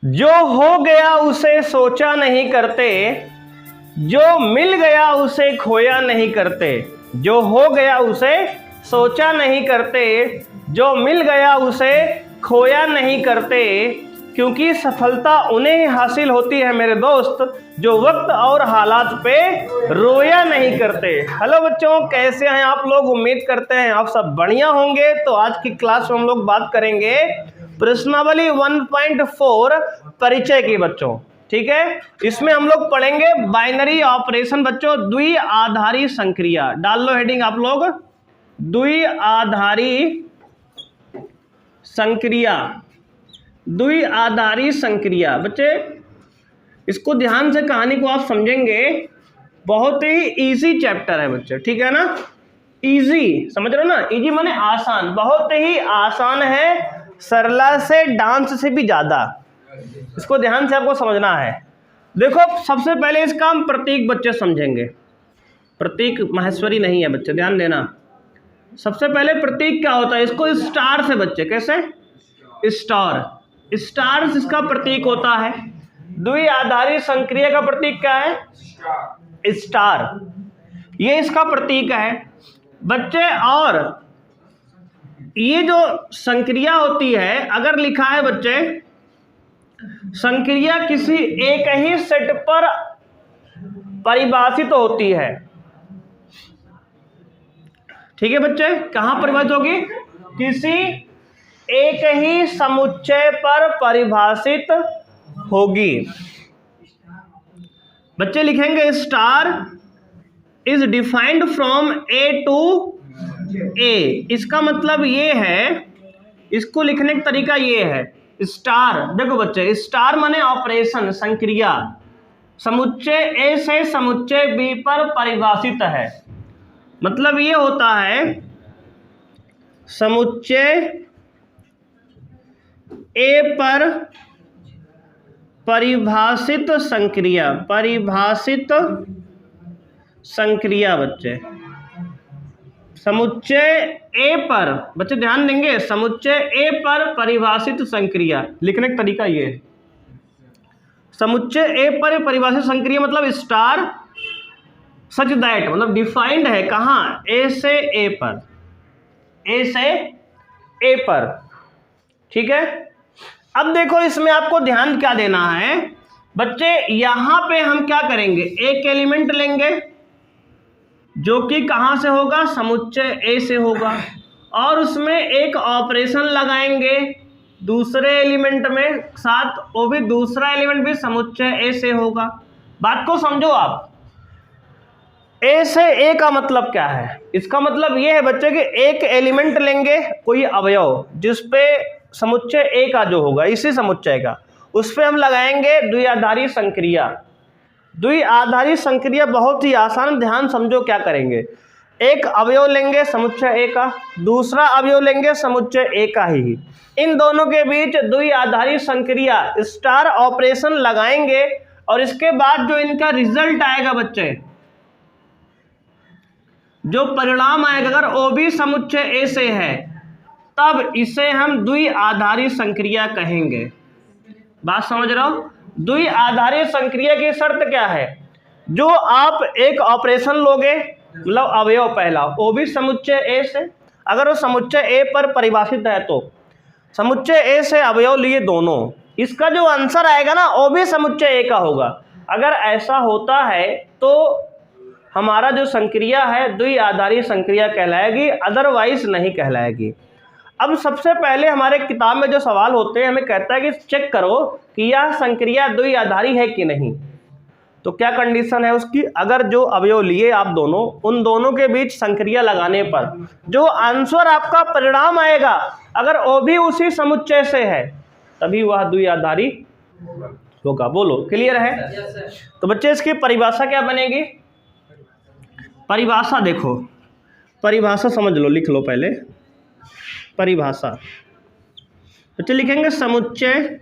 जो हो गया उसे सोचा नहीं करते, जो मिल गया उसे खोया नहीं करते। जो हो गया उसे सोचा नहीं करते, जो मिल गया उसे खोया नहीं करते, क्योंकि सफलता उन्हें ही हासिल होती है मेरे दोस्त जो वक्त और हालात पे रोया नहीं करते। हेलो बच्चों, कैसे हैं आप लोग? उम्मीद करते हैं आप सब बढ़िया होंगे। तो आज की क्लास में हम लोग बात करेंगे प्रश्नावली 1.4 परिचय की बच्चों। ठीक है, इसमें हम लोग पढ़ेंगे बाइनरी ऑपरेशन बच्चों, द्विआधारी संक्रिया। डाल लो हेडिंग आप लोग, द्विआधारी संक्रिया। द्विआधारी संक्रिया बच्चे, इसको ध्यान से कहानी को आप समझेंगे। बहुत ही इजी चैप्टर है बच्चे, ठीक है ना? इजी समझ रहे हो ना? इजी माने आसान, बहुत ही आसान है, सरला से डांस से भी ज्यादा। इसको ध्यान से आपको समझना है। देखो, सबसे पहले इसका हम प्रतीक बच्चे समझेंगे। प्रतीक माहेश्वरी नहीं है बच्चे, ध्यान देना। सबसे पहले प्रतीक क्या होता है? इसको स्टार से बच्चे, कैसे? स्टार, स्टार इसका प्रतीक होता है। द्विआधारी संक्रिया का प्रतीक क्या है? स्टार, ये इसका प्रतीक है बच्चे। और ये जो संक्रिया होती है, अगर लिखा है बच्चे संक्रिया किसी एक ही सेट पर परिभाषित होती है। ठीक है बच्चे, कहां परिभाषित होगी? किसी एक ही समुच्चय पर परिभाषित होगी। बच्चे लिखेंगे star is defined from A to A. इसका मतलब ये है, इसको लिखने का तरीका ये है। स्टार, देखो बच्चे, स्टार माने ऑपरेशन, संक्रिया समुच्चय ए से समुच्चय बी पर परिभाषित है। मतलब ये होता है समुच्चय ए पर परिभाषित संक्रिया, परिभाषित संक्रिया बच्चे। समुच्चय ए पर बच्चे ध्यान देंगे, समुच्चय ए पर परिभाषित संक्रिया। लिखने का तरीका ये है, समुच्चय ए पर परिभाषित संक्रिया मतलब स्टार सच दैट, मतलब डिफाइंड है कहाँ? ए से ए पर, ए से ए पर। ठीक है, अब देखो इसमें आपको ध्यान क्या देना है बच्चे। यहां पे हम क्या करेंगे? एक एलिमेंट लेंगे जो कि कहां से होगा? समुच्चय ए से होगा, और उसमें एक ऑपरेशन लगाएंगे दूसरे एलिमेंट में साथ, वो भी दूसरा एलिमेंट भी समुच्चय ए से होगा। बात को समझो आप। ए से ए का मतलब क्या है? इसका मतलब ये है बच्चे कि एक एलिमेंट लेंगे, कोई अवयव जिसपे समुच्चय ए का जो होगा, इसी समुच्चय का, उस पे हम लगाएंगे द्विआधारी संक्रिया। द्विआधारी संक्रिया बहुत ही आसान, ध्यान समझो क्या करेंगे। एक अवयव लेंगे समुच्चय ए का, दूसरा अवयव लेंगे समुच्चय ए का ही, इन दोनों के बीच द्विआधारी संक्रिया स्टार ऑपरेशन लगाएंगे, और इसके बाद जो इनका रिजल्ट आएगा बच्चे, जो परिणाम आएगा, अगर वो भी समुच्चय ए से है, तब इसे हम द्विआधारी संक्रिया कहेंगे। बात समझ रहे हो? द्विआधारी संक्रिया की शर्त क्या है? जो आप एक ऑपरेशन लोगे, मतलब अवयव पहला, वो भी समुच्चय ए से, अगर वो समुच्चय ए पर परिभाषित है तो समुच्चय ए से अवयव लिए दोनों, इसका जो आंसर आएगा ना, वो भी समुच्चय ए का होगा। अगर ऐसा होता है तो हमारा जो संक्रिया है द्विआधारी संक्रिया कहलाएगी, अदरवाइज नहीं कहलाएगी। अब सबसे पहले हमारे किताब में जो सवाल होते हैं, हमें कहता है कि चेक करो कि यह संक्रिया द्विआधारी है कि नहीं। तो क्या कंडीशन है उसकी? अगर जो अवयव लिए आप दोनों, उन दोनों के बीच संक्रिया लगाने पर जो आंसर आपका परिणाम आएगा, अगर वो भी उसी समुच्चय से है, तभी वह द्विआधारी होगा। बोलो, क्लियर है? तो बच्चे इसकी परिभाषा क्या बनेगी? परिभाषा देखो, परिभाषा समझ लो, लिख लो पहले परिभाषा। बच्चे लिखेंगे समुच्चय,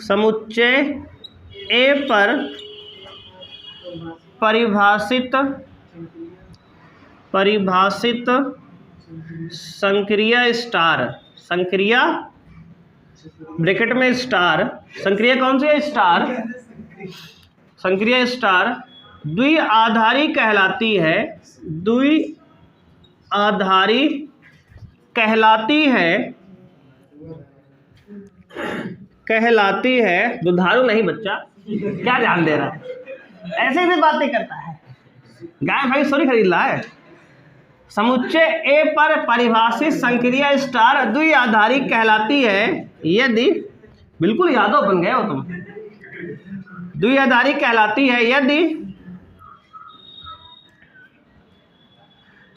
समुच्चय ए पर परिभाषित, परिभाषित संक्रिया स्टार, संक्रिया ब्रैकेट में स्टार, संक्रिया कौन सी है? स्टार। संक्रिया स्टार द्विआधारी कहलाती है, द्विआधारी कहलाती है, दुधारू नहीं बच्चा, क्या ध्यान दे रहा है, ऐसे भी बातें करता है, गाय भाई सॉरी खरीद रहा है। समुच्चय ए पर परिभाषित संक्रिया स्टार द्विआधारी कहलाती है यदि, बिल्कुल यादव बन गए हो तुम, द्विआधारी कहलाती है यदि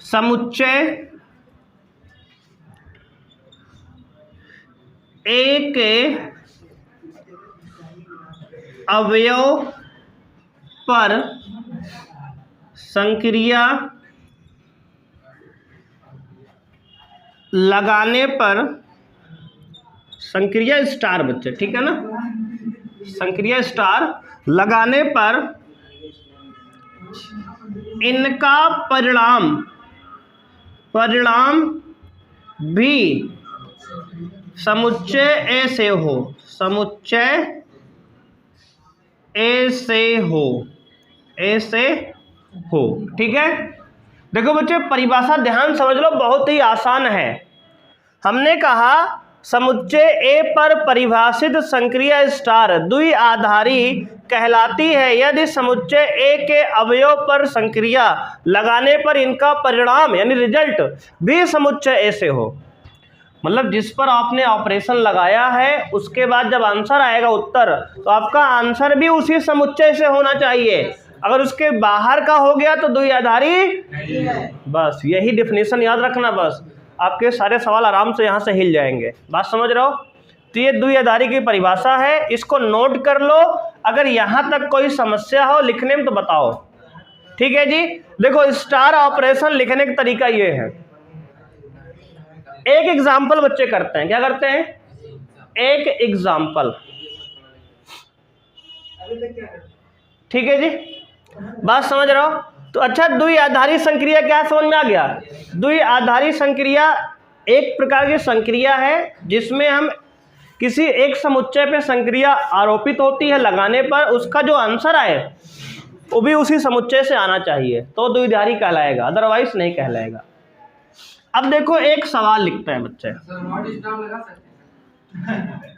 समुच्चय ए के अवयव पर संक्रिया लगाने पर, संक्रिया स्टार बच्चे, ठीक है ना, संक्रिया स्टार लगाने पर इनका परिणाम भी समुच्चय ए से हो, समुच्चय ए से हो, ठीक है। देखो बच्चे परिभाषा ध्यान समझ लो, बहुत ही आसान है। हमने कहा समुच्चय ए पर परिभाषित संक्रिया स्टार द्विआधारी कहलाती है यदि समुच्चय ए के अवयव पर संक्रिया लगाने पर इनका परिणाम यानी रिजल्ट भी समुच्चय ए से हो। मतलब जिस पर आपने ऑपरेशन लगाया है उसके बाद जब आंसर आएगा उत्तर, तो आपका आंसर भी उसी समुच्चय से होना चाहिए। अगर उसके बाहर का हो गया तो द्विआधारी नहीं है। बस यही डेफिनेशन याद रखना, बस आपके सारे सवाल आराम से यहाँ से हिल जाएंगे। बात समझ रहे हो? तो ये द्विआधारी की परिभाषा है, इसको नोट कर लो। अगर यहाँ तक कोई समस्या हो लिखने में तो बताओ, ठीक है जी। देखो स्टार ऑपरेशन लिखने का तरीका ये है, एक एग्जाम्पल बच्चे करते हैं। क्या करते हैं? एक एग्जाम्पल, ठीक है जी। बात समझ रहे हो? तो अच्छा द्विआधारी संक्रिया क्या समझ में आ गया? द्विआधारी संक्रिया एक प्रकार की संक्रिया है जिसमें हम किसी एक समुच्चय पे संक्रिया आरोपित होती है, लगाने पर उसका जो आंसर आए वो भी उसी समुच्चय से आना चाहिए, तो द्विआधारी कहलाएगा, अदरवाइज नहीं कहलाएगा। अब देखो एक सवाल लिखते हैं बच्चे।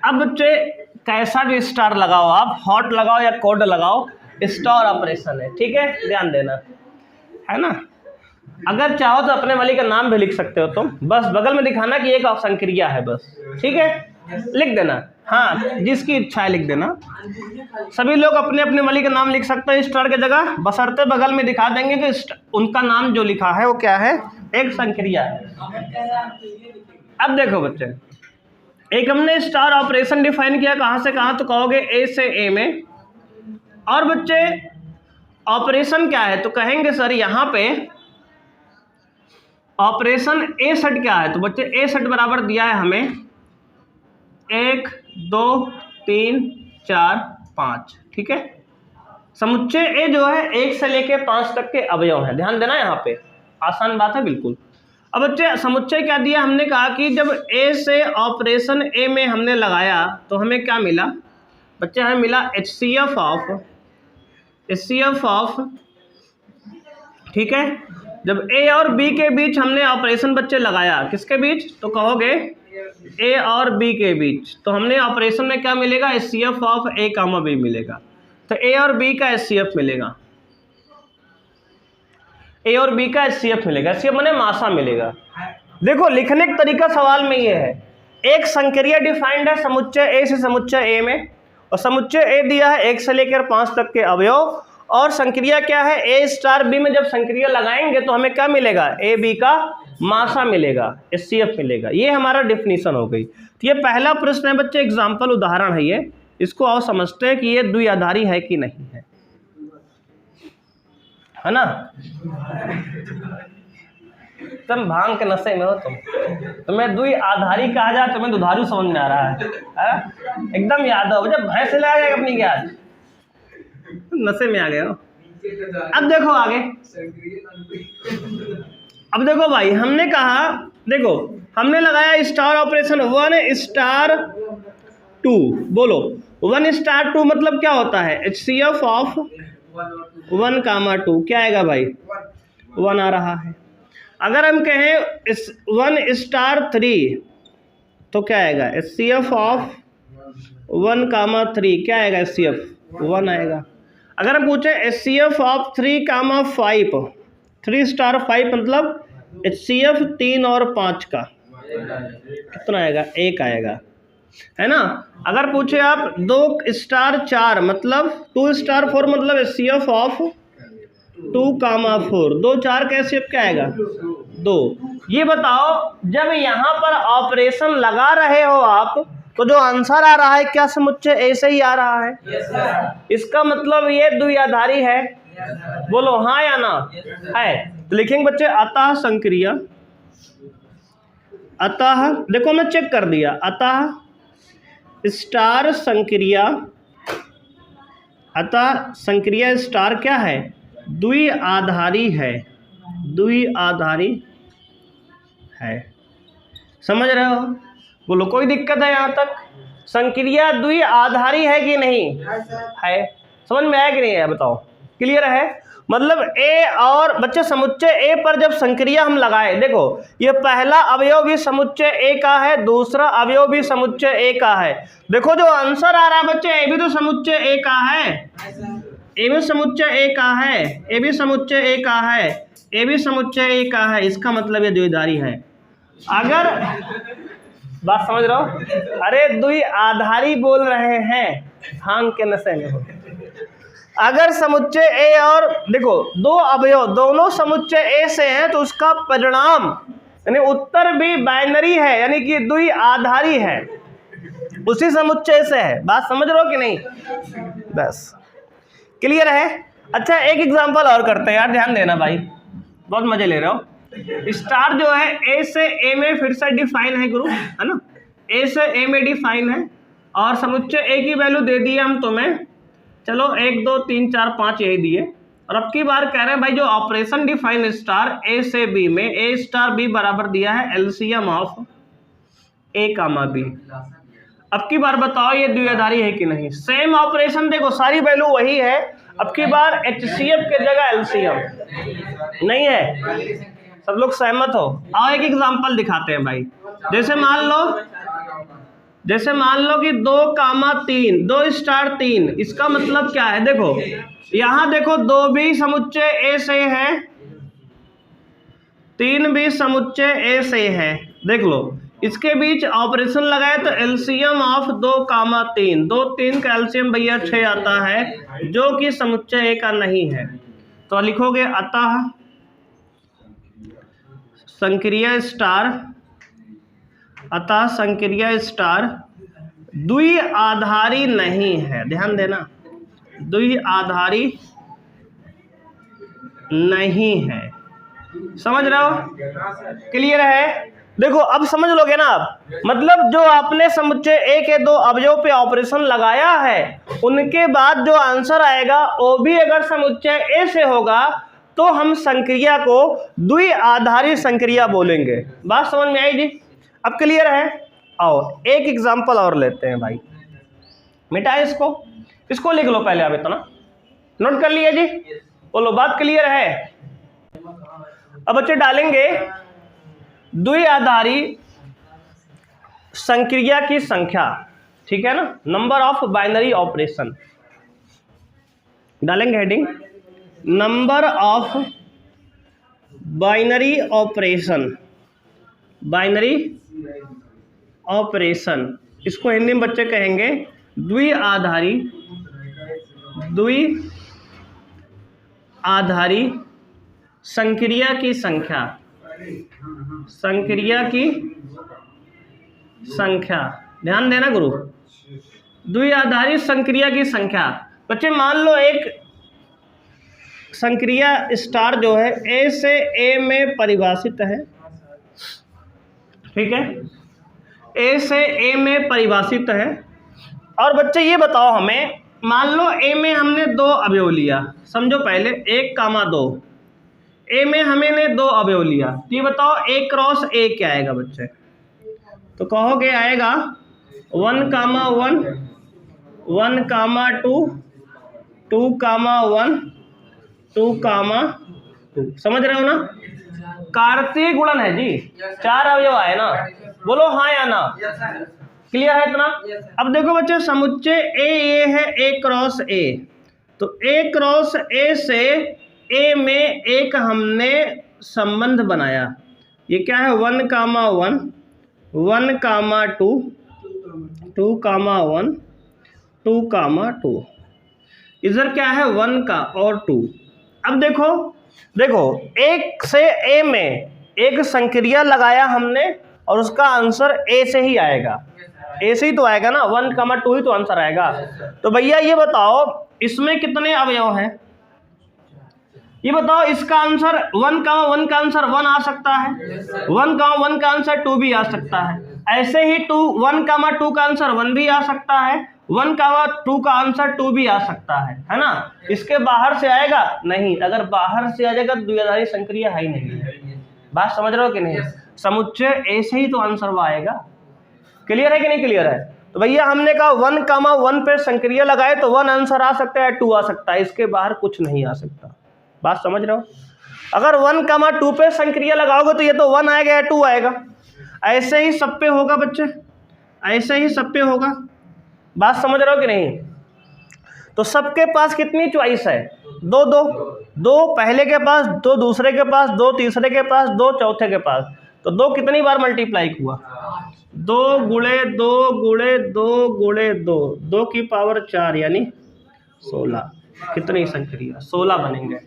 अब बच्चे कैसा भी स्टार लगाओ, आप हॉट लगाओ या कोड लगाओ, स्टार ऑपरेशन है, ठीक है, ध्यान देना, है ना। अगर चाहो तो अपने वाली का नाम भी लिख सकते हो तुम, बस बगल में दिखाना कि एक संक्रिया है, बस, ठीक है, लिख देना। हाँ, जिसकी इच्छा है लिख देना। सभी लोग अपने अपने वाली का नाम लिख सकते हैं स्टार की जगह, बशर्ते बगल में दिखा देंगे कि उनका नाम जो लिखा है वो क्या है, एक संक्रिया है। अब देखो बच्चे, एक हमने स्टार ऑपरेशन डिफाइन किया, कहाँ से कहाँ, तो कहोगे ए से ए में। और बच्चे ऑपरेशन क्या है, तो कहेंगे सर यहाँ पे ऑपरेशन ए सेट क्या है, तो बच्चे ए सेट बराबर दिया है हमें 1 2 3 4 5, ठीक है। समुच्चय ए जो है 1 से लेके 5 तक के अवयव हैं, ध्यान देना यहाँ पे, आसान बात है बिल्कुल। अब बच्चे समुच्चय क्या दिया, हमने कहा कि जब ए से ऑपरेशन ए में हमने लगाया तो हमें क्या मिला बच्चे, हमें मिला HCF ऑफ, ठीक है। जब ए और बी के बीच हमने ऑपरेशन बच्चे लगाया, किसके बीच, तो कहोगे ए और बी के बीच, तो हमने ऑपरेशन में क्या मिलेगा, HCF of a comma b मिलेगा। तो ए और बी का HCF मिलेगा, ए और बी का HCF मिलेगा, HCF माने मासा मिलेगा। देखो लिखने का तरीका सवाल में ये है, एक संक्रिया डिफाइंड है समुच्चय ए से समुच्चय ए में, और समुच्चय ए दिया है 1 से लेकर 5 तक के अवयव, और संक्रिया क्या है, ए स्टार बी में जब संक्रिया लगाएंगे तो हमें क्या मिलेगा, ए बी का मासा मिलेगा, HCF मिलेगा। ये हमारा डेफिनेशन हो गई। तो ये पहला प्रश्न है बच्चे, एग्जाम्पल उदाहरण है ये, इसको और समझते हैं कि ये द्विआधारी है कि नहीं है, है ना। तुम भांग के नशे में हो, तुम्हें द्विआधारी कहा जाए, तुम्हें दुधारू समझ में आ रहा है? एकदम याद हो, जब भैंस लगा गया अपनी याद, नशे में आ गए हो। अब देखो आगे, अब देखो भाई, हमने कहा, देखो हमने लगाया स्टार ऑपरेशन 1 स्टार 2, बोलो 1 स्टार 2 मतलब क्या होता है? HCF ऑफ 1 कामा 2 क्या आएगा भाई? 1 आ रहा है। अगर हम कहें 1 स्टार 3 तो क्या आएगा? HCF ऑफ 1 कामा 3 क्या आएगा? HCF 1 आएगा। अगर हम पूछे HCF ऑफ 3 कामा 5, 3 स्टार 5 मतलब HCF 3 और 5 का कितना आएगा? 1 आएगा, है ना। अगर पूछे आप 2 स्टार 4 मतलब 2 स्टार 4 मतलब HCF ऑफ 2 कामा 4, 2 4 का HCF क्या आएगा? 2। ये बताओ जब यहाँ पर ऑपरेशन लगा रहे हो आप तो जो आंसर आ रहा है क्या समुच्चय ऐसे ही आ रहा है? इसका मतलब ये द्विआधारी है। बोलो हाँ या ना? है। तो लिखेंगे बच्चे अतः संक्रिया, अतः देखो मैं चेक कर दिया, अतः स्टार संक्रिया, अतः संक्रिया स्टार क्या है? द्विआधारी है, द्विआधारी है। समझ रहे हो? बोलो कोई दिक्कत है यहाँ तक? संक्रिया द्विआधारी है कि नहीं है? समझ में आया कि नहीं है? बताओ। क्लियर है? मतलब ए और बच्चे समुच्चय ए पर जब संक्रिया हम लगाए, देखो ये पहला अवयव भी समुच्चय ए का है, दूसरा अवयव भी समुच्चय ए का है। देखो जो आंसर आ रहा है बच्चे ए भी तो समुच्चय ए का है, ए भी समुच्चय ए का है, ए भी समुच्चय ए का है, ए भी समुच्चय ए का है। इसका मतलब ये द्विआधारी है। अगर बात समझ रहे हो? अरे द्विआधारी बोल रहे हैं, भांग के नशे में हो। अगर समुच्चय ए और देखो दो अवयव दोनों समुच्चय ए से हैं तो उसका परिणाम यानी उत्तर भी बाइनरी है, यानी कि द्विआधारी है, उसी समुच्चय से है। बात समझ रहे हो कि नहीं? बस क्लियर है? अच्छा एक एग्जांपल और करते हैं यार, ध्यान देना भाई, बहुत मजे ले रहे हो। स्टार जो है ए से ए में फिर से डिफाइन है गुरु, है ना, ए से ए में डिफाइन है और समुच्चय ए की वैल्यू दे दी हम तुम्हें, चलो 1 2 3 4 5 यही दिए। और अब की बार कह रहे हैं भाई जो ऑपरेशन डिफाइन स्टार ए से बी में ए स्टार बी बराबर दिया है LCM of a comma b. अब की बार बताओ ये द्विआधारी है कि नहीं? सेम ऑपरेशन, देखो सारी वैल्यू वही है। अब की बार HCF के जगह एलसीएम नहीं है। सब लोग सहमत हो? आओ एक एग्जांपल दिखाते हैं भाई। जैसे मान लो कि 2 कामा 3, 2 स्टार 3, इसका मतलब क्या है? देखो यहां देखो 2 भी समुच्चय ए से है, 3 भी समुच्चय ए से है। देख लो इसके बीच ऑपरेशन लगाए तो एलसीएम ऑफ 2 कामा 3, 2 3 का एलसीएम भैया 6 आता है जो कि समुच्चय ए का नहीं है। तो लिखोगे अतः संक्रिया स्टार, अतः संक्रिया स्टार द्विआधारी नहीं है। ध्यान देना, द्विआधारी नहीं है। समझ रहे हो? क्लियर है? देखो अब समझ लोगे ना आप, मतलब जो आपने समुच्चय ए के 2 अवयव पे ऑपरेशन लगाया है उनके बाद जो आंसर आएगा वो भी अगर समुच्चय ए से होगा तो हम संक्रिया को द्विआधारी संक्रिया बोलेंगे। बात समझ में आई जी? अब क्लियर है? आओ एक एग्जांपल और लेते हैं भाई, मिटाए इसको लिख लो पहले, आप इतना नोट कर लिए जी? बोलो बात क्लियर है? अब बच्चे डालेंगे द्विआधारी संक्रिया की संख्या, ठीक है ना, नंबर ऑफ बाइनरी ऑपरेशन। डालेंगे heading number of binary operation, binary operation, इसको हिंदी में बच्चे कहेंगे द्विआधारी, द्विआधारी संक्रिया की संख्या, संक्रिया की संख्या। ध्यान देना गुरु, द्विआधारी संक्रिया की संख्या। बच्चे मान लो एक संक्रिया स्टार जो है ए से ए में परिभाषित है, ठीक है, ए से ए में परिभाषित है। और बच्चे ये बताओ हमें, मान लो ए में हमने 2 अवयव लिया, समझो पहले 1 कामा 2, ए में हमने 2 अवयव लिया, तो ये बताओ A क्रॉस A क्या आएगा बच्चे? तो कहोगे आएगा 1, 1, 1, 2, 2, 1, 2, 2। समझ रहे हो ना? कार्तीय गुणन है जी, 4 अवयव आए ना, बोलो हाँ या ना। क्लियर है इतना? अब देखो बच्चे, समुच्चय ए है A क्रॉस A, तो A क्रॉस A से A में एक हमने संबंध बनाया। ये क्या है? 1, 1, 1, 2, 2, 1, 2, 2। इधर क्या है? 1 का और 2। अब देखो देखो, एक से A में एक संक्रिया लगाया हमने और उसका आंसर A से ही आएगा, A से ही तो आएगा ना, 1, 2 ही तो आंसर आएगा। तो भैया ये बताओ इसमें कितने अवयव हैं? ये बताओ, इसका आंसर 1, 1 का आंसर 1 आ सकता है, 1, 1 का आंसर 2 भी आ सकता है, ऐसे ही 1, 2 का आंसर 1 भी आ सकता है, 1, 2 का आंसर 2 भी आ सकता है ना? इसके बाहर से आएगा नहीं, अगर बाहर से आ जाएगा तो द्विआधारी संक्रिया है ही नहीं है। बात समझ रहे हो कि नहीं? समुच्चय ए से ही तो आंसर वो आएगा। क्लियर है कि नहीं क्लियर है? तो भैया हमने कहा 1, 1 पे संक्रिया लगाए तो 1 आंसर आ सकता है, 2 आ सकता है, इसके बाहर कुछ नहीं आ सकता। बात समझ रहे हो? अगर 1, 2 पे संक्रिया लगाओगे तो ये तो 1 आएगा या 2 आएगा। ऐसे ही सब पे होगा बच्चे, ऐसे ही सब पे होगा। बात समझ रहे हो कि नहीं? तो सबके पास कितनी चॉइस है? 2, 2, 2 पहले के पास, 2 दूसरे के पास, 2 तीसरे के पास, 2 चौथे के पास। तो 2 कितनी बार मल्टीप्लाई हुआ? 2 गुणे 2 गुणे 2 गुणे 2, 2 की पावर 4 यानी 16। कितनी संक्रिया? 16 बनेंगे।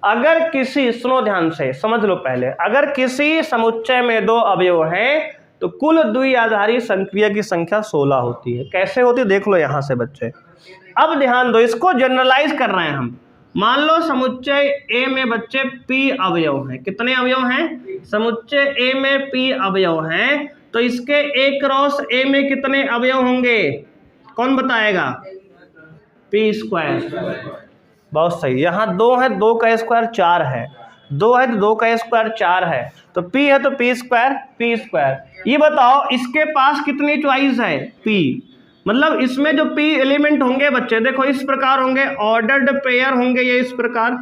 अगर किसी, सुनो ध्यान से, समझ लो पहले, अगर किसी समुच्चय में 2 अवयव हैं तो कुल द्विआधारी संक्रिया की संख्या 16 होती है। कैसे होती है देख लो यहां से बच्चे। अब ध्यान दो, इसको जनरलाइज कर रहे हैं हम। मान लो समुच्चय ए में बच्चे P अवयव हैं। कितने अवयव हैं? समुच्चय ए में P अवयव हैं, तो इसके A क्रॉस A में कितने अवयव होंगे? कौन बताएगा? P²। बहुत सही। यहाँ 2 है, 2 का स्क्वायर 4 है, 2 है तो 2 का स्क्वायर 4 है, तो P है तो P²। ये बताओ इसके पास कितनी चॉइस है? P। मतलब इसमें जो P एलिमेंट होंगे बच्चे, देखो इस प्रकार होंगे, ऑर्डर्ड पेयर होंगे ये इस प्रकार।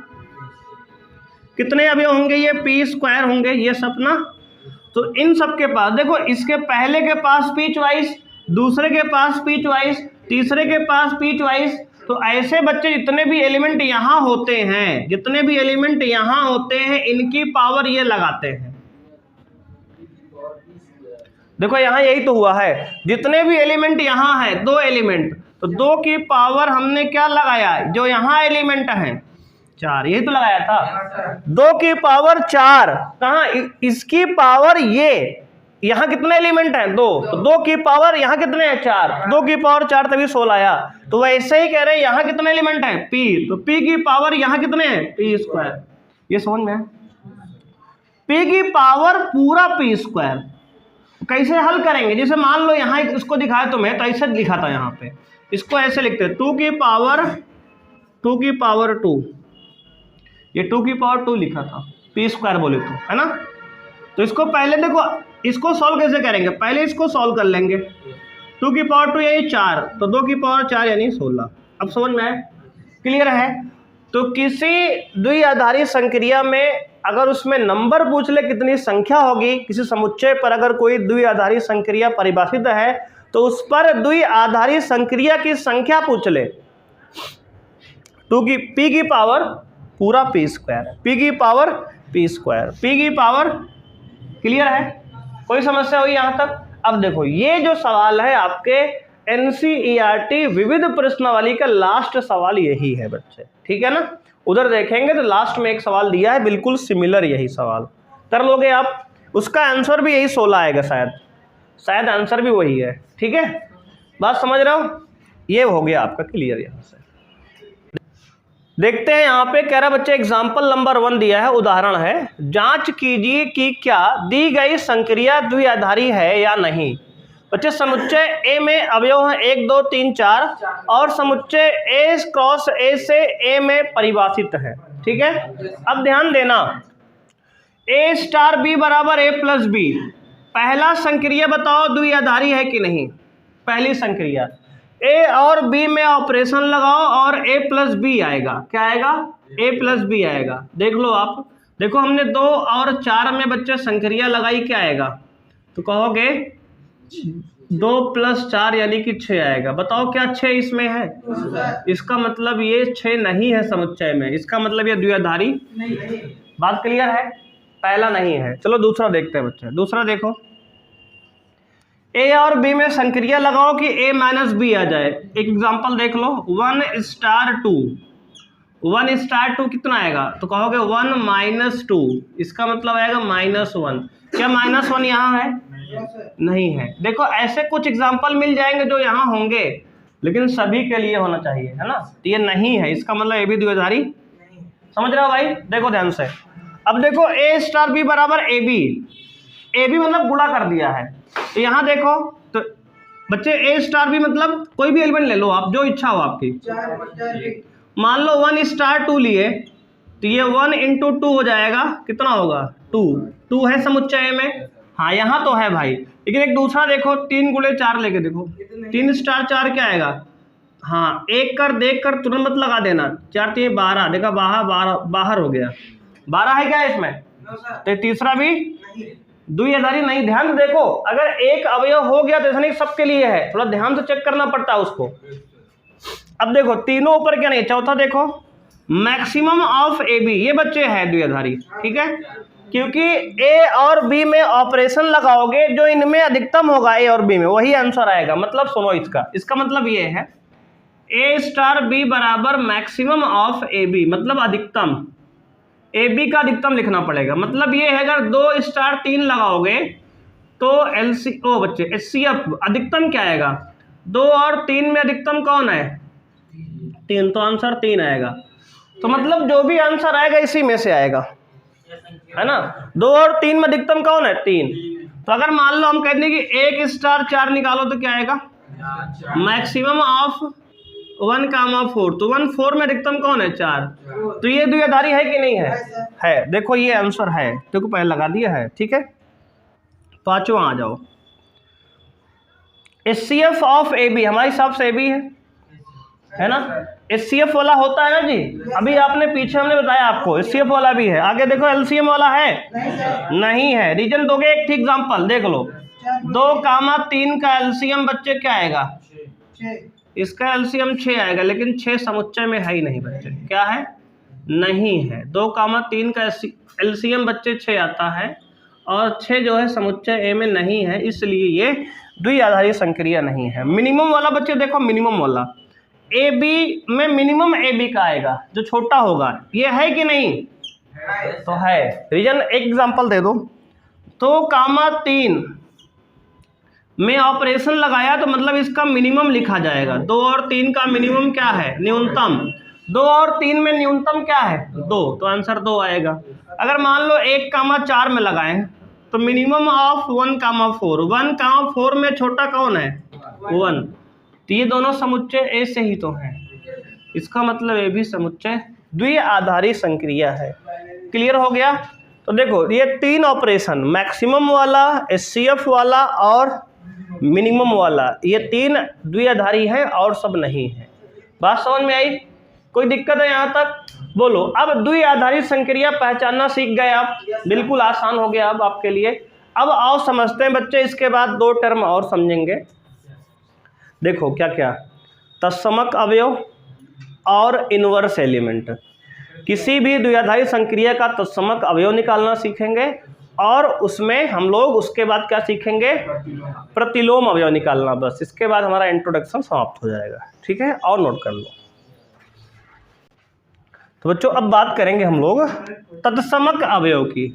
कितने अवयव होंगे? ये P² होंगे ये सब ना। तो इन सब के पास देखो, इसके पहले के पास P चॉइस, दूसरे के पास P चॉइस, तीसरे के पास P चॉइस। तो ऐसे बच्चे जितने भी एलिमेंट यहाँ होते हैं, जितने भी एलिमेंट यहाँ होते हैं, इनकी पावर ये लगाते हैं। देखो यहाँ यही तो हुआ है, जितने भी एलिमेंट यहाँ है, 2 एलिमेंट, तो 2 की पावर हमने क्या लगाया? जो यहाँ एलिमेंट है 4, यही तो लगाया था। 2 की पावर 4 कहाँ? इसकी पावर ये, यहाँ कितने एलिमेंट हैं? 2, तो 2 की पावर यहाँ कितने हैं? 4, 2 की पावर 4 तभी 16 आया। तो वैसे ही कह रहे हैं यहाँ कितने एलिमेंट हैं? P, तो P की पावर यहाँ कितने हैं? P²। ये समझ में? P की पावर पूरा P²। कैसे हल करेंगे? जैसे मान लो यहाँ इसको दिखाया तुम्हें, तो ऐसे लिखा था, यहाँ पे इसको ऐसे लिखते हैं 2 की पावर 2, ये 2 की पावर 2 लिखा था, P² बोले तो, है ना? तो इसको पहले देखो, इसको सॉल्व कैसे करेंगे? पहले इसको सॉल्व कर लेंगे। 2 की पावर 2 यानी 4, तो 2 की पावर 4 यानी 16। अब समझ में आए? क्लियर है? तो किसी द्विआधारी संक्रिया में अगर उसमें नंबर पूछ ले कितनी संख्या होगी, किसी समुच्चय पर अगर कोई द्विआधारी संक्रिया परिभाषित है तो उस पर द्विआधारी संक्रिया की संख्या पूछ ले, 2 की P की पावर पूरा P², P की पावर P², P की पावर। क्लियर है? कोई समस्या हुई यहाँ तक? अब देखो ये जो सवाल है आपके NCERT विविध प्रश्नावली का लास्ट सवाल यही है बच्चे, ठीक है ना? उधर देखेंगे तो लास्ट में एक सवाल दिया है बिल्कुल सिमिलर, यही सवाल कर लोगे आप। उसका आंसर भी यही 16 आएगा, शायद आंसर भी वही है। ठीक है, बात समझ रहे हो? ये हो गया आपका क्लियर। यहाँ से देखते हैं, यहाँ पे कह रहा बच्चे एग्जाम्पल नंबर 1 दिया है, उदाहरण है, जांच कीजिए कि क्या दी गई संक्रिया द्विआधारी है या नहीं। बच्चे समुच्चय ए में अवयव हैं 1, 2, 3, 4 और समुच्चय ए क्रॉस ए से ए में परिभाषित है। ठीक है, अब ध्यान देना, ए स्टार बी बराबर ए प्लस बी, पहला संक्रिया बताओ द्विआधारी है कि नहीं। पहली संक्रिया, ए और बी में ऑपरेशन लगाओ और ए प्लस बी आएगा। क्या आएगा? ए प्लस बी आएगा। देख लो आप, देखो हमने 2 और 4 में बच्चे संक्रिया लगाई, क्या आएगा? तो कहोगे 2 + 4 यानी कि 6 आएगा। बताओ क्या 6 इसमें है? इसका मतलब ये 6 नहीं है समुच्चय में, इसका मतलब ये द्विआधारी नहीं। बात क्लियर है? पहला नहीं है। चलो दूसरा देखते हैं बच्चे। दूसरा देखो, ए और बी में संक्रिया लगाओ कि ए माइनस बी आ जाए। एक एग्जांपल देख लो, 1 * 2, 1 * 2 कितना आएगा? तो कहोगे 1 - 2, इसका मतलब आएगा -1। क्या -1 यहाँ है? नहीं है। देखो ऐसे कुछ एग्जांपल मिल जाएंगे जो यहाँ होंगे, लेकिन सभी के लिए होना चाहिए, है ना? तो ये नहीं है, इसका मतलब ए भी द्विआधारी। समझ रहे हो भाई? देखो ध्यान से। अब देखो A * B बराबर AB, AB मतलब गुणा कर दिया है। तो यहाँ देखो तो बच्चे A * B मतलब कोई भी एलिमेंट ले लो आप, जो इच्छा हो आपकी। मान लो 1 * 2 लिए, तो ये 1 × 2 हो जाएगा, कितना होगा? 2 है समुच्चय में। हाँ यहाँ तो है भाई, लेकिन एक दूसरा देखो, 3 × 4 लेके देखो, 3 * 4 क्या आएगा? हाँ, एक कर देख कर तुरंत मत लगा देना। 4 × 3 = 12, देखा बाहर हो गया। 12 है क्या इसमें? तो तीसरा भी द्विआधारी नहीं। ध्यान से देखो, अगर एक अवयव हो गया तो ऐसा नहीं सबके लिए है, थोड़ा ध्यान से चेक करना पड़ता है उसको। अब देखो तीनों ऊपर क्या नहीं, चौथा देखो, मैक्सिमम ऑफ ए बी, ये बच्चे है द्विआधारी, ठीक है? क्योंकि ए और बी में ऑपरेशन लगाओगे, जो इनमें अधिकतम होगा ए और बी में, वही आंसर आएगा। मतलब सुनो इसका मतलब ये है, A * B बराबर मैक्सिमम ऑफ ए बी, मतलब अधिकतम। ए बी का अधिकतम लिखना पड़ेगा। मतलब ये है, अगर 2 * 3 लगाओगे तो HCF अधिकतम क्या आएगा? 2 और 3 में अधिकतम कौन है? 3, तो आंसर 3 आएगा। तो मतलब जो भी आंसर आएगा इसी में से आएगा, है ना? 2 और 3 में अधिकतम कौन है? 3। तो अगर मान लो हम कहते हैं कि 1 * 4 निकालो तो क्या आएगा? मैक्सिमम ऑफ 1, 4, तो 1 4 में अधिकतम कौन है? 4। तो ये द्विआधारी है कि नहीं है? है। देखो ये आंसर है, देखो पहले लगा दिया है, ठीक है? पांचवा आ जाओ, HCF ऑफ AB, हमारे हिसाब से AB है ना? HCF वाला होता है ना जी, अभी आपने पीछे हमने बताया आपको, HCF वाला भी है। आगे देखो LCM वाला है? नहीं है। रीजन दोगे? एक ठीक एग्जांपल देख लो, 2, 3 का एलसीएम बच्चे क्या आएगा? इसका एलसीएम 6 आएगा, लेकिन 6 समुच्चय में है ही नहीं बच्चे। क्या है? नहीं है। 2, 3 का एलसीएम बच्चे 6 आता है, और 6 जो है समुच्चय ए में नहीं है, इसलिए ये द्विआधारी संक्रिया नहीं है। मिनिमम वाला बच्चे देखो, मिनिमम वाला ए बी में मिनिमम ए बी का आएगा, जो छोटा होगा। ये है कि नहीं? तो है। रीजन एक एग्जांपल दे दो, 2, 3 में ऑपरेशन लगाया तो मतलब इसका मिनिमम लिखा जाएगा। 2 और 3 का मिनिमम क्या है? न्यूनतम। 2 और 3 में न्यूनतम क्या है? 2, तो आंसर 2 आएगा। अगर मान लो 1, 4 में लगाएं तो मिनिमम ऑफ 1, 4, 1, 4 में छोटा कौन है? 1। तो ये दोनों समुच्चय ए से ही तो हैं, इसका मतलब ए भी समुच्चय द्विआधारी संक्रिया है। क्लियर हो गया? तो देखो ये 3 ऑपरेशन, मैक्सिमम वाला, HCF वाला और मिनिमम वाला, ये 3 द्विआधारी है और सब नहीं है। बात समझ में आई? कोई दिक्कत है यहाँ तक? बोलो। अब द्विआधारी संक्रिया पहचानना सीख गए आप, बिल्कुल आसान हो गया अब आपके लिए। अब आओ समझते हैं बच्चे, इसके बाद 2 टर्म और समझेंगे। देखो क्या क्या, तत्समक अवयव और इनवर्स एलिमेंट। किसी भी द्विआधारी संक्रिया का तत्समक अवयव निकालना सीखेंगे, और उसमें हम लोग उसके बाद क्या सीखेंगे? प्रतिलोम अवयव निकालना। बस इसके बाद हमारा इंट्रोडक्शन समाप्त हो जाएगा, ठीक है? और नोट कर लो। तो बच्चों अब बात करेंगे हम लोग तत्समक अवयव की।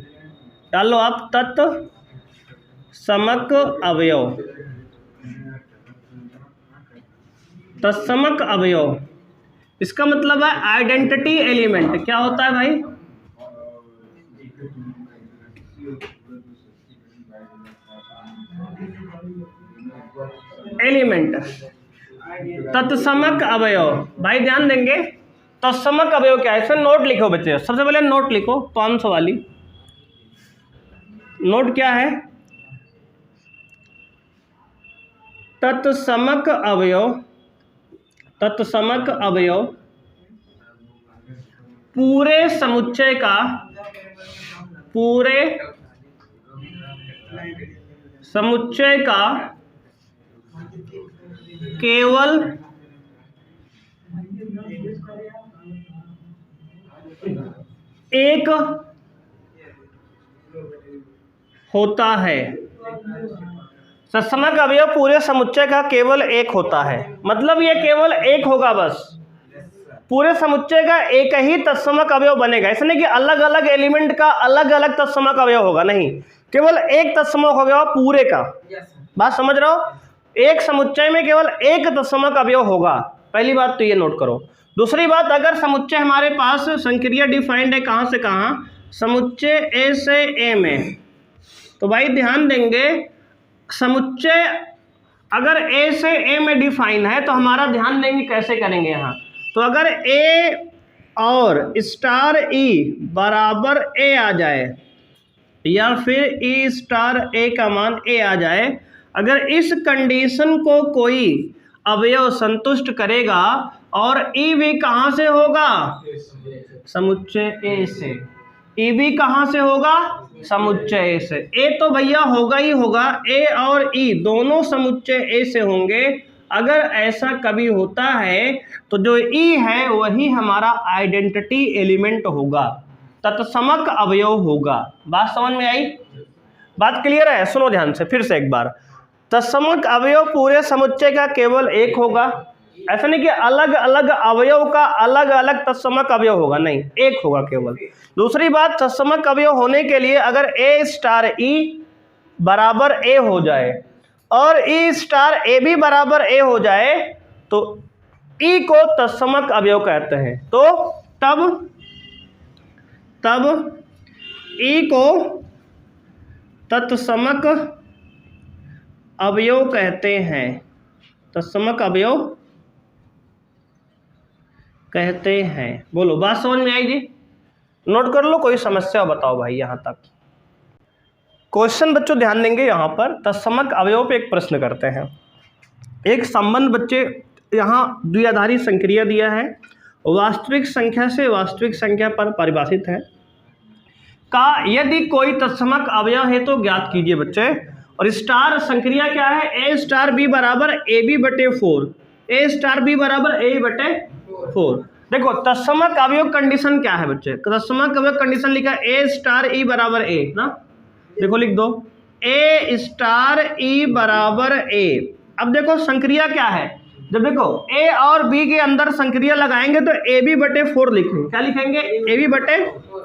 डाल लो आप, तत्समक अवयव। तत्समक अवयव, इसका मतलब है आइडेंटिटी एलिमेंट। क्या होता है भाई? एलिमेंट। तत्समक अवयव, भाई ध्यान देंगे, तत्समक अवयव क्या है? इसमें नोट लिखो बच्चे, सबसे पहले नोट लिखो 500 वाली नोट। क्या है? तत्समक अवयव पूरे समुच्चय का केवल एक होता है। तत्समक अवयव पूरे समुच्चय का केवल एक होता है, मतलब ये केवल एक होगा, बस पूरे समुच्चय का एक ही तत्समक अवयव बनेगा। ऐसा नहीं कि अलग अलग एलिमेंट का अलग अलग तत्समक अवयव होगा, नहीं, केवल एक तत्समक अवयव पूरे का। बात समझ रहे हो? एक समुच्चय में केवल एक तत्समक अवयव होगा। पहली बात तो ये नोट करो। दूसरी बात, अगर समुच्चय हमारे पास संक्रिया डिफाइंड है कहां से कहां, समुच्चय ए से ए में, तो भाई ध्यान देंगे समुच्चय अगर ए से ए में डिफाइन है तो हमारा ध्यान देंगे कैसे करेंगे यहाँ। तो अगर ए और स्टार ई बराबर ए आ जाए या फिर ई स्टार ए का मान ए आ जाए, अगर इस कंडीशन को कोई अवयव संतुष्ट करेगा और ई भी कहाँ से होगा, समुच्चय ए से, ई भी कहाँ से होगा, समुच्चय ए से। ए तो भैया होगा ही होगा, ए और ई दोनों समुच्चय ए से होंगे। अगर ऐसा कभी होता है तो जो ई है वही हमारा आइडेंटिटी एलिमेंट होगा, तत्समक अवयव होगा। बात समझ में आई? बात क्लियर है? सुनो ध्यान से फिर से एक बार। तत्समक अवयव पूरे समुच्चय का केवल एक होगा। ऐसा नहीं कि अलग अलग अवयव का अलग अलग तत्समक अवयव होगा, नहीं, एक होगा केवल। दूसरी बात, तत्समक अवयव होने के लिए अगर ए स्टार ई बराबर ए हो जाए और ई स्टार ए भी बराबर ए हो जाए तो ई को तत्समक अवयव कहते हैं। तो तब ई को तत्समक अवयव कहते हैं, तत्समक अवयव कहते हैं। बोलो, बात समझ में आई जी? नोट कर लो, कोई समस्या बताओ भाई यहां तक। क्वेश्चन बच्चों ध्यान देंगे यहाँ पर, तत्समक अवयव पे एक प्रश्न करते हैं। एक संबंध बच्चे यहाँ द्विआधारी संक्रिया दिया है, वास्तविक संख्या से वास्तविक संख्या पर परिभाषित है का यदि कोई तत्समक अवयव है तो ज्ञात कीजिए बच्चे। और स्टार संक्रिया क्या है, ए स्टार बी बराबर ए बी बटे 4, ए स्टार बी बराबर ए बटे 4। देखो तत्समक अवयव कंडीशन क्या है बच्चे, तत्समक अवयव कंडीशन लिखा है ए स्टार ई बराबर ए ना, देखो लिख दो ए स्टार ई बराबर ए। अब देखो संक्रिया क्या है, जब देखो ए और बी के अंदर संक्रिया लगाएंगे तो ए बी बटे 4 लिखेंगे। क्या लिखेंगे, ए बी बटे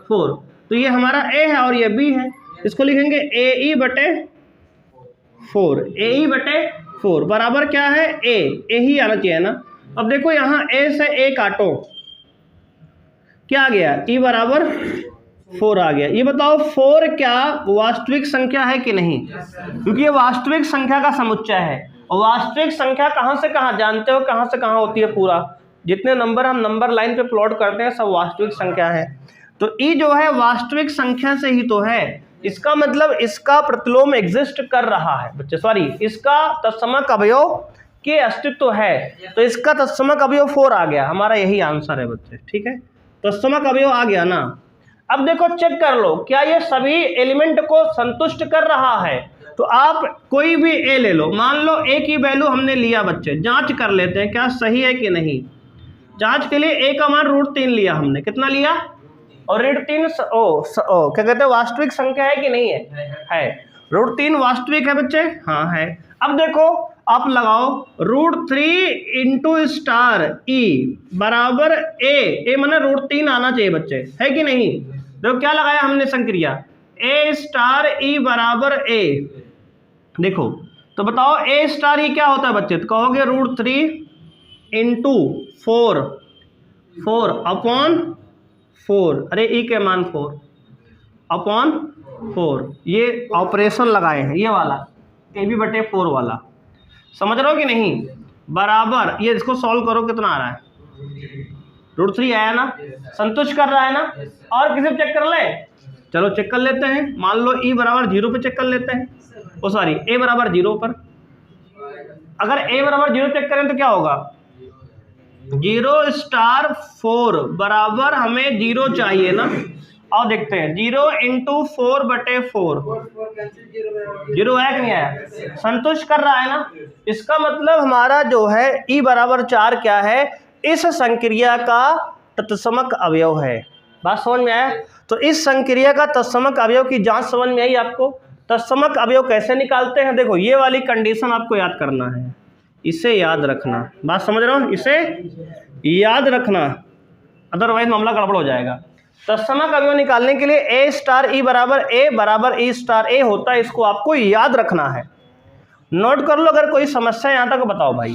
4। तो ये हमारा ए है और ये बी है, इसको लिखेंगे ए ई बटे 4, ए ई बटे 4 बराबर क्या है, ए ही आना चाहिए ना। अब देखो यहाँ ए से ए काटो, क्या आ गया, ई बराबर 4 आ गया। ये बताओ 4 क्या वास्तविक संख्या है कि नहीं, क्योंकि ये वास्तविक संख्या का समुच्चय है। और वास्तविक संख्या कहाँ से कहाँ जानते हो, कहाँ से कहाँ होती है, पूरा जितने नंबर हम नंबर लाइन पे प्लॉट करते हैं सब वास्तविक संख्या है। तो ई जो है वास्तविक संख्या से ही तो है, इसका मतलब इसका प्रतिलोम एग्जिस्ट कर रहा है बच्चे, सॉरी इसका तत्समक अवयव के अस्तित्व है, तो इसका तत्समक अवयव 4 आ गया। हमारा यही आंसर है बच्चे, ठीक है, तत्समक अवयव आ गया ना। अब देखो चेक कर लो क्या ये सभी एलिमेंट को संतुष्ट कर रहा है। तो आप कोई भी ए ले लो, मान लो ए की वैल्यू हमने लिया बच्चे, जांच कर लेते हैं क्या सही है कि नहीं। जांच के लिए ए का मान √3 लिया हमने, कितना लिया, और √3 क्या कहते हैं वास्तविक संख्या है कि नहीं है, √3 वास्तविक है बच्चे, हाँ है। अब देखो आप लगाओ √3 इंटू स्टार ई बराबर ए माने √3 आना चाहिए बच्चे, है कि नहीं। देखो क्या लगाया हमने संक्रिया, ए स्टार ई बराबर ए। देखो तो बताओ ए स्टार ई क्या होता है बच्चे, तो कहोगे √3 इंटू 4 अपॉन 4, अरे ई के मान 4 अपॉन 4, ये ऑपरेशन लगाए हैं, ये वाला ए बी बटे 4 वाला, समझ रहे हो कि नहीं। बराबर ये इसको सॉल्व करो, कितना आ रहा है, √3 आया ना, संतुष्ट कर रहा है ना। और किसी चेक कर ले, चलो चेक कर लेते हैं। मान लो ई बराबर 0 पे चेक कर लेते हैं, ओ सॉरी ए बराबर 0 पर, अगर a बराबर 0 चेक करें तो क्या होगा, 0 स्टार 4 बराबर हमें 0 चाहिए ना। और देखते हैं 0 इंटू 4/4 0 है कि नहीं आया, संतुष्ट कर रहा है ना। इसका मतलब हमारा जो है e बराबर 4 क्या है, इस संक्रिया का तत्समक अवयव है। बात समझ में आया। तो इस संक्रिया का तत्समक अवयव की जांच समझ में आई आपको। तत्समक अवयव कैसे निकालते हैं, देखो ये वाली कंडीशन आपको याद करना है, इसे याद रखना। बात समझ रहे हो, इसे याद रखना, अदरवाइज मामला गड़बड़ हो जाएगा। तत्समक अवयव निकालने के लिए a स्टार e बराबर e स्टार a होता है, इसको आपको याद रखना है। नोट कर लो, अगर कोई समस्या यहां तक बताओ भाई।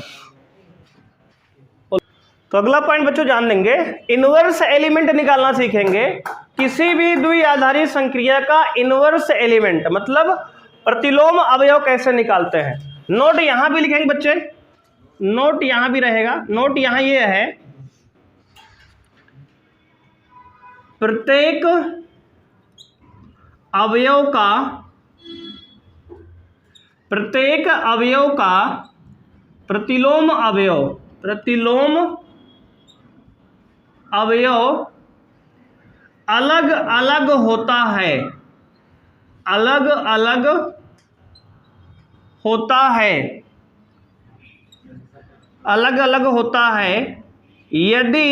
तो अगला पॉइंट बच्चों जान लेंगे, इनवर्स एलिमेंट निकालना सीखेंगे। किसी भी द्विआधारी संक्रिया का इनवर्स एलिमेंट मतलब प्रतिलोम अवयव कैसे निकालते हैं। नोट यहां भी लिखेंगे बच्चे, नोट यहां भी रहेगा। नोट यहां ये है, प्रत्येक अवयव का प्रतिलोम अवयव अलग अलग होता है, अलग अलग होता है यदि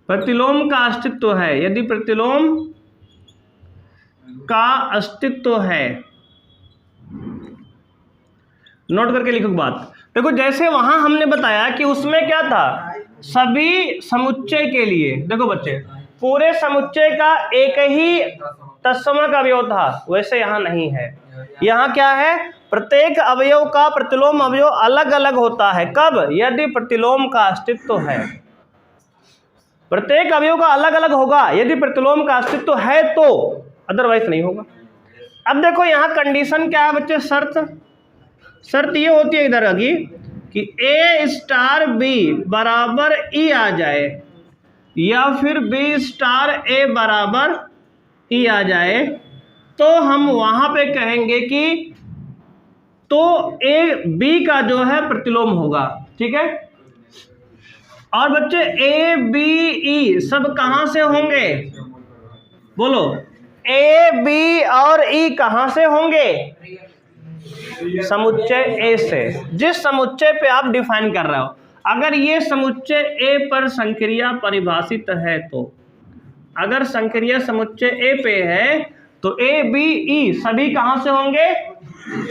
प्रतिलोम का अस्तित्व है, यदि प्रतिलोम का अस्तित्व है। नोट करके लिखो बात। देखो जैसे वहां हमने बताया कि उसमें क्या था, सभी समुच्चय के लिए, देखो बच्चे पूरे समुच्चय का एक ही तत्समक अवयव था, वैसे यहां नहीं है। यहां क्या है, प्रत्येक अवयव का प्रतिलोम अवयव अलग अलग होता है। कब, यदि प्रतिलोम का अस्तित्व है। प्रत्येक अवयव का अलग अलग होगा यदि प्रतिलोम का अस्तित्व है तो, अदरवाइज नहीं होगा। अब देखो यहां कंडीशन क्या है बच्चे, शर्त ये होती है इधर की कि a स्टार b बराबर e आ जाए या फिर b स्टार a बराबर e आ जाए, तो हम वहां पे कहेंगे कि तो a b का जो है प्रतिलोम होगा। ठीक है। और बच्चे a b e सब कहां से होंगे, बोलो, a b और e कहां से होंगे, समुच्चय A से। जिस समुच्चय पे आप डिफाइन कर रहे हो, अगर ये समुच्चय A पर संक्रिया परिभाषित है तो, अगर संक्रिया समुच्चय A पे है तो A B E सभी कहां से होंगे,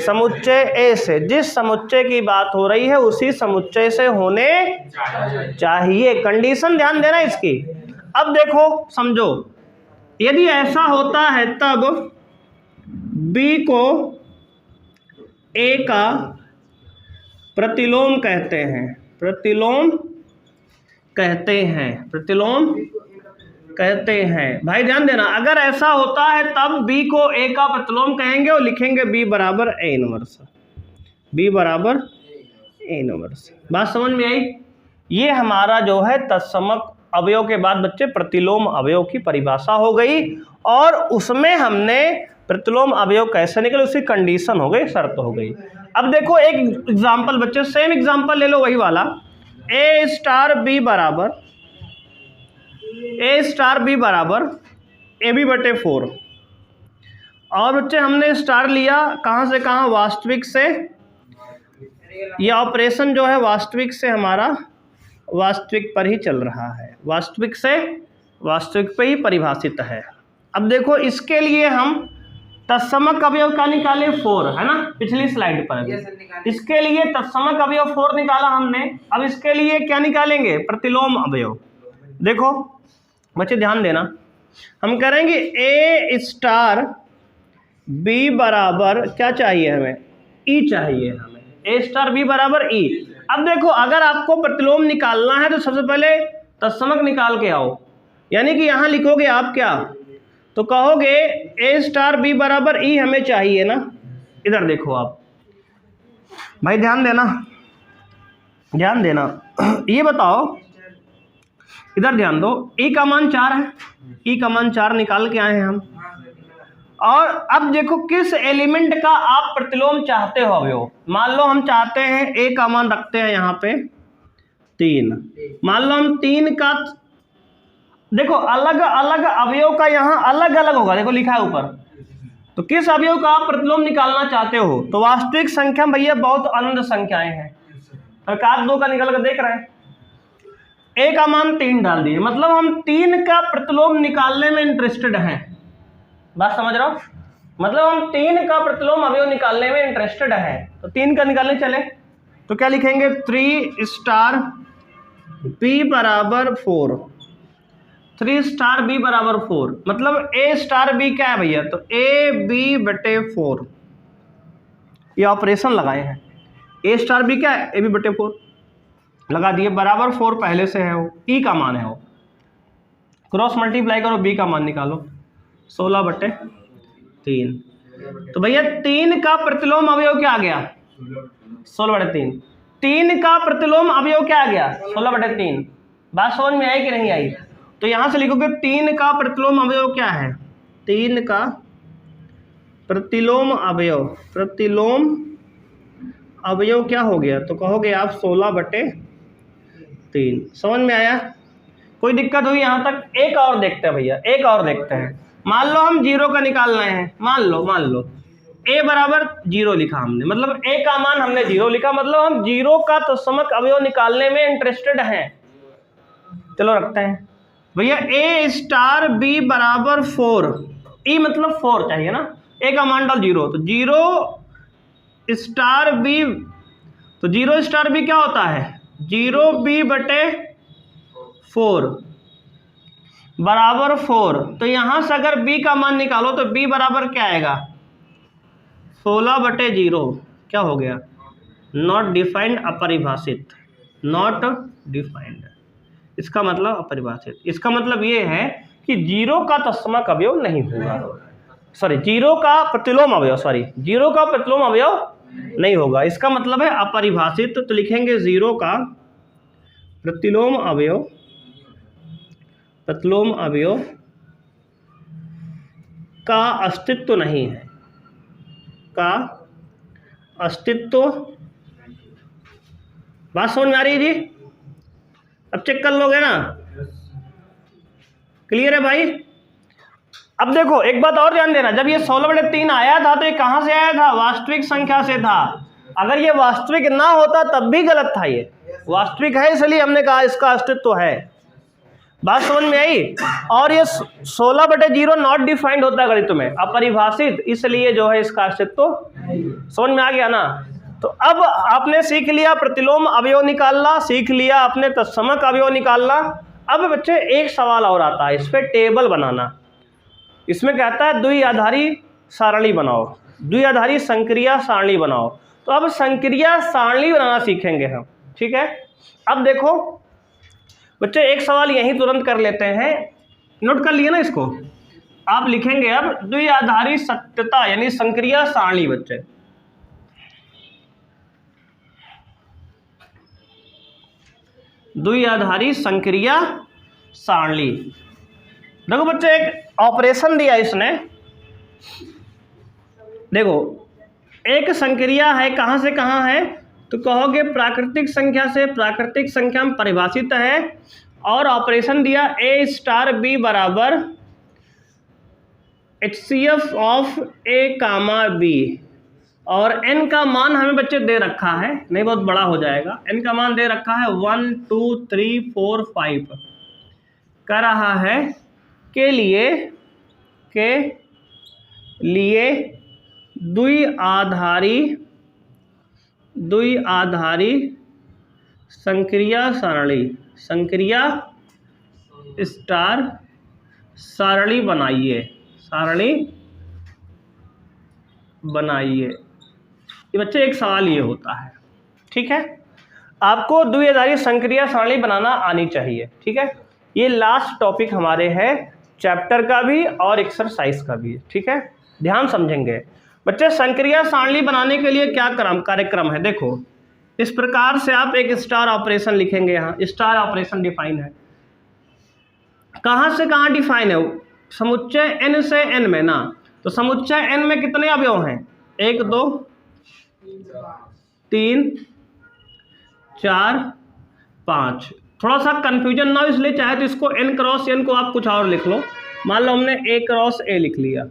समुच्चय A से। जिस समुच्चय की बात हो रही है उसी समुच्चय से होने चाहिए। कंडीशन ध्यान देना इसकी। अब देखो समझो, यदि ऐसा होता है तब B को A का प्रतिलोम कहते हैं, प्रतिलोम कहते हैं। भाई ध्यान देना, अगर ऐसा होता है तब B को A का प्रतिलोम कहेंगे और लिखेंगे B बराबर A इनवर्स, B बराबर A इनवर्स। बात समझ में आई। ये हमारा जो है तत्समक अवयव के बाद बच्चे प्रतिलोम अवयव की परिभाषा हो गई, और उसमें हमने प्रतिलोम अवयव कैसे निकले उसकी कंडीशन हो गई, शर्त हो गई। अब देखो एक एग्जांपल बच्चे, सेम एग्जांपल ले लो वही वाला, a स्टार b बराबर ab/4। और बच्चे हमने स्टार लिया कहां से कहां, वास्तविक से। यह ऑपरेशन जो है वास्तविक से हमारा वास्तविक पर ही चल रहा है, वास्तविक से वास्तविक पे ही परिभाषित है। अब देखो इसके लिए हम तत्समक अवयव का निकाले 4, है ना, पिछली स्लाइड पर। इसके लिए तत्समक अवयव 4 निकाला हमने। अब इसके लिए क्या निकालेंगे, प्रतिलोम अवयव। देखो बच्चे ध्यान देना, हम करेंगे a स्टार b बराबर क्या चाहिए हमें, e चाहिए हमें, a स्टार b बराबर e। अब देखो अगर आपको प्रतिलोम निकालना है तो सबसे पहले तत्समक निकाल के आओ, यानी कि यहां लिखोगे आप क्या, तो कहोगे a स्टार b बराबर e हमें चाहिए ना। इधर देखो आप भाई, ध्यान देना ये बताओ, इधर ध्यान दो, e का मान 4 है, e का मान 4 निकाल के आए हैं हम। और अब देखो किस एलिमेंट का आप प्रतिलोम चाहते हो अवयव। मान लो हम चाहते हैं ए का मान रखते हैं यहाँ पे 3, मान लो हम 3 का, देखो अलग अलग अवयव का यहाँ अलग अलग होगा, देखो लिखा है ऊपर। तो किस अवयव का आप प्रतिलोम निकालना चाहते हो, तो वास्तविक संख्या भैया बहुत अनंत संख्याएं हैं, अर्थात 2 का निकल कर देख रहे हैं, ए का मान 3 डाल दिए, मतलब हम 3 का प्रतिलोम निकालने में इंटरेस्टेड हैं। बात समझ रहा हो, मतलब हम 3 का प्रतिलोम अवयव निकालने में इंटरेस्टेड हैं। तो 3 का निकालने चले तो क्या लिखेंगे, 3 स्टार बी बराबर 4, 3 स्टार बी बराबर 4, मतलब ए स्टार बी क्या है भैया, तो ए बी बटे 4, ये ऑपरेशन लगाए हैं। ए स्टार बी क्या है, ए बी बटे 4 लगा दिए, बराबर 4 पहले से है, वो ई का मान है, वो क्रॉस मल्टीप्लाई करो, बी का मान निकालो 16 बटे 3। तो भैया 3 का प्रतिलोम अवयव क्या आ गया, 16 बटे 3। 3 का प्रतिलोम अवयव क्या आ गया, 16 बटे 3। बात समझ में आई कि नहीं आई, तो यहां से लिखोगे 3 का प्रतिलोम अवयव क्या है, 3 का प्रतिलोम अवयव, प्रतिलोम अवयव क्या हो गया, तो कहोगे आप 16 बटे 3। समझ में आया, कोई दिक्कत हुई यहां तक। एक और देखते हैं भैया, एक और देखते हैं। मान लो हम 0 का निकालना है, मान लो a बराबर 0 लिखा हमने, मतलब a का मान हमने 0 लिखा, मतलब हम 0 का तत्समक अवयव निकालने में इंटरेस्टेड हैं। चलो रखते हैं भैया, a स्टार b बराबर 4, e मतलब 4 चाहिए ना, a का मान डाल 0, तो 0 स्टार b, तो 0 स्टार b क्या होता है, 0b बटे 4 बराबर 4। तो यहां से अगर b का मान निकालो तो b बराबर क्या आएगा, 16 बटे 0, क्या हो गया, नॉट डिफाइंड, अपरिभाषित, नॉट डिफाइंड, इसका मतलब अपरिभाषित। इसका मतलब ये है कि 0 का तत्समक अवयव नहीं होगा, सॉरी 0 का प्रतिलोम अवयव, सॉरी 0 का प्रतिलोम अवयव नहीं होगा, इसका मतलब है अपरिभाषित। तो लिखेंगे 0 का प्रतिलोम अवयव, प्रतिलोम अवयव का अस्तित्व नहीं है, का अस्तित्व। बात समझ में आ रही है जी, अब चेक कर लोगे ना, क्लियर है भाई। अब देखो एक बात और ध्यान देना, जब ये 16 बटे 3 आया था तो ये कहां से आया था, वास्तविक संख्या से था। अगर ये वास्तविक ना होता तब भी गलत था, ये वास्तविक है इसलिए हमने कहा इसका अस्तित्व है। बात समझ में आई। और ये 16 बटे 0 नॉट डिफाइंड होता है गणित में, अपरिभाषित, इसलिए जो है इसका अस्तित्व, समझ में आ गया ना। तो अब आपने सीख लिया प्रतिलोम अवयव निकालना, सीख लिया आपने तत्समक अवयव निकालना। अब बच्चे एक सवाल और आता है, इस पर टेबल बनाना। इसमें कहता है द्विआधारी सारणी बनाओ, द्विआधारी संक्रिया सारणी बनाओ। तो अब संक्रिया सारणी बनाना सीखेंगे हम, ठीक है। अब देखो बच्चे एक सवाल यहीं तुरंत कर लेते हैं, नोट कर लिए ना इसको। आप लिखेंगे अब द्विआधारी सत्यता यानी संक्रिया सारणी। बच्चे द्विआधारी संक्रिया सारणी, देखो बच्चे एक ऑपरेशन दिया इसने, देखो एक संक्रिया है, कहां से कहां है, तो कहोगे प्राकृतिक संख्या से प्राकृतिक संख्या में परिभाषित है, और ऑपरेशन दिया a स्टार b बराबर HCF of a comma b, और n का मान हमें बच्चे दे रखा है, नहीं बहुत बड़ा हो जाएगा, n का मान दे रखा है 1 2 3 4 5 कर रहा है के लिए द्विआधारी संक्रिया सारणी, संक्रिया स्टार सारणी बनाइए, सारणी बनाइए। ये बच्चे एक सवाल ये होता है, ठीक है। आपको द्विआधारी संक्रिया सारणी बनाना आनी चाहिए, ठीक है। ये लास्ट टॉपिक हमारे है चैप्टर का भी और एक्सरसाइज का भी, ठीक है। ध्यान समझेंगे बच्चे। संक्रिया सारणी बनाने के लिए क्या कार्यक्रम है, देखो इस प्रकार से आप एक स्टार ऑपरेशन लिखेंगे। यहाँ स्टार ऑपरेशन डिफाइन है, कहाँ से कहाँ डिफाइन है, समुच्चय n से n में ना, तो समुच्चय n में कितने अवयव हैं? 1 2 3 4 5। थोड़ा सा कंफ्यूजन ना हो, इसलिए चाहे तो इसको n क्रॉस n को आप कुछ और लिख लो। मान लो हमने a क्रॉस a लिख लिया,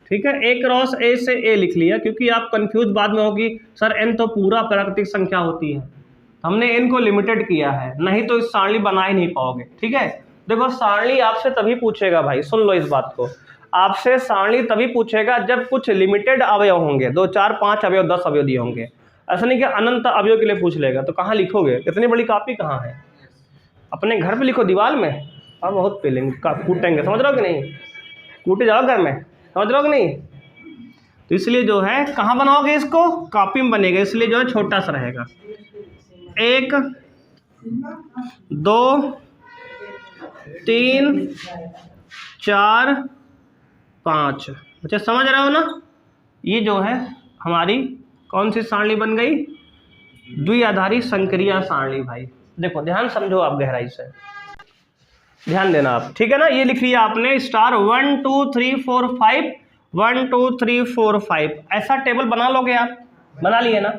ठीक है, a क्रॉस a से a लिख लिया, क्योंकि आप कंफ्यूज बाद में होगी सर n तो पूरा प्राकृतिक संख्या होती है, हमने n को लिमिटेड किया है, नहीं तो इस सारणी बना ही नहीं पाओगे। ठीक है, देखो सारणी आपसे तभी पूछेगा भाई, सुन लो इस बात को, आपसे सारणी तभी पूछेगा जब कुछ लिमिटेड अवयव होंगे, 2 4 5 अवयव 10 अवयव दिए होंगे। ऐसा नहीं कि अनंत अवयव के लिए पूछ लेगा, तो कहाँ लिखोगे? इतनी बड़ी कॉपी कहाँ है? अपने घर पे लिखो, दीवार में, हाँ बहुत पेलेंगे, कूटेंगे, समझ रहे हो कि नहीं? कूटे जाओ घर में, समझ रहे हो कि नहीं? तो इसलिए जो है कहाँ बनाओगे इसको? कॉपी में बनेगा, इसलिए जो है छोटा सा रहेगा। 1 2 3 4 5। अच्छा समझ रहे हो ना? ये जो है हमारी कौन सी सारणी बन गई? द्विआधारी संक्रिया सारणी। भाई देखो ध्यान समझो, आप गहराई से ध्यान देना आप, ठीक है ना? ये लिख लिया आपने स्टार 1 2 3 4 5 1 2 3 4 5, ऐसा टेबल बना लोगे आप? बना लिए ना?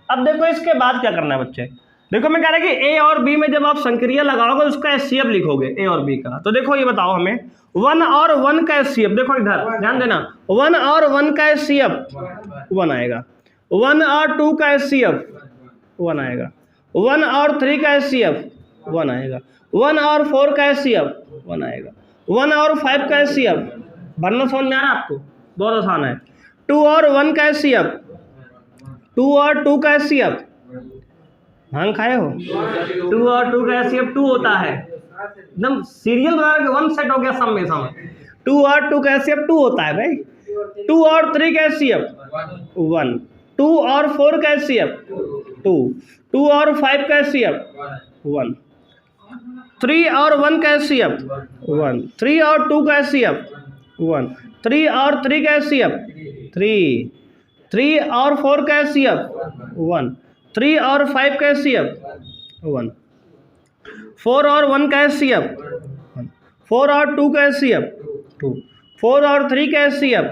अब देखो इसके बाद क्या करना है बच्चे, देखो मैं कह रहा कि ए और बी में जब आप संक्रिया लगाओगे उसका एचसीएफ लिखोगे ए और बी का। तो देखो ये बताओ हमें 1 और 1 का एचसीएफ, देखो इधर ध्यान देना, 1 और 1 का एचसीएफ 1 आएगा, 1 और 2 का एचसीएफ 1 आएगा, 1 और 3 का एचसीएफ 1 आएगा, 1 और 4 का एचसीएफ 1 आएगा, 1 और 5 का एचसीएफ, भरना समझ में आ रहा है आपको? बहुत आसान है। 2 और 1 का एचसीएफ, 2 और 2 का एचसीएफ, भांग खाए हो? 2 और 2 का एचसीएफ 2 होता है, एकदम सीरियल बना के 1 सेट हो गया सब में सब। 2 और 2 का एचसीएफ 2 होता है भाई। 2 और 3 का एचसीएफ 1, 2 और 4 का एचसीएफ 2, 2 और 5 का एचसीएफ 1, 3 और 1 का एचसीएफ 1, 3 और 2 का एचसीएफ 1, 3 और 3 का एचसीएफ 3, 3 और 4 का एचसीएफ 1, 3 और 5 का एचसीएफ 1, 4 और 1 का एचसीएफ 1, 4 और 2 का एचसीएफ 2, 4 और 3 का एचसीएफ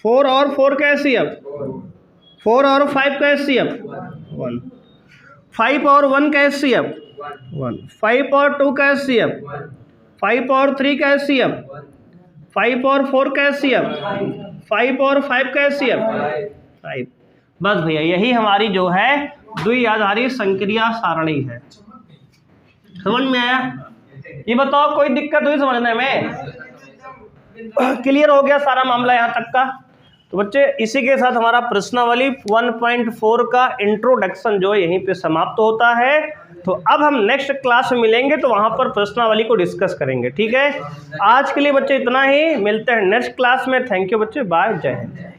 4 और 4 का एचसीएफ 4 और 5 का एचसीएफ 1, 5 और 1 का एचसीएफ 1, 5 और 2 का एचसीएफ 5 और 3 का एचसीएफ 5 और 4 का एचसीएफ 5 और 5 का एचसीएफ 5। बस भैया यही हमारी जो है द्विआधारी संक्रिया सारणी है। समझ में आया? ये बताओ कोई दिक्कत हुई समझने में? क्लियर हो गया सारा मामला यहाँ तक का? तो बच्चे इसी के साथ हमारा प्रश्नावली 1.4 का इंट्रोडक्शन जो है यहीं पे समाप्त होता है। तो अब हम नेक्स्ट क्लास में मिलेंगे तो वहाँ पर प्रश्नावली को डिस्कस करेंगे। ठीक है, आज के लिए बच्चे इतना ही, मिलते हैं नेक्स्ट क्लास में। थैंक यू बच्चे, बाय, जय हिंद।